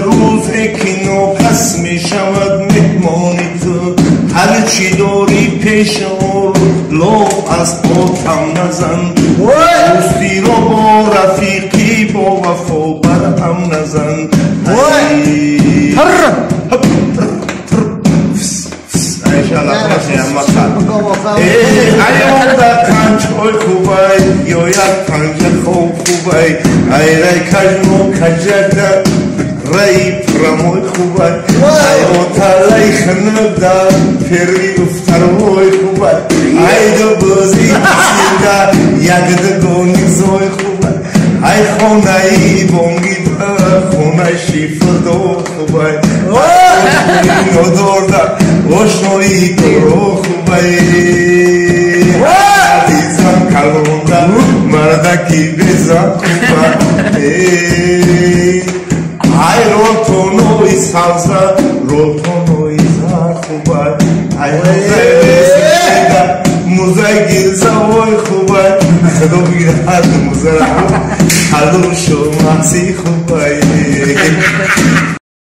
روز کینو پس می شود مهمانی تو هرچی داری پیش آر لو از پاتم نزن دوستی رو با رفیقی با وفا بر هم نزن ایام در پنجای خوبای یا یک پنج خوبای ایره کجمو کجده رای پرموی خوبای ایو تلای خنب در پری افتروی خوبای ایدو بازی کسیده یک دگونی زوی خوبای ای خونه ای بونگی در خونه شیفر دو خوبای اینو دورده وشنوی درو خوبای عزیزم کلونده مردکی بیزم خوبای ای روتونوی سبزه روتونوی زر خوبای ای موزه گیرزه وای خوبای خدا بگیره هر موزه رو هر دو شو محسی خوبای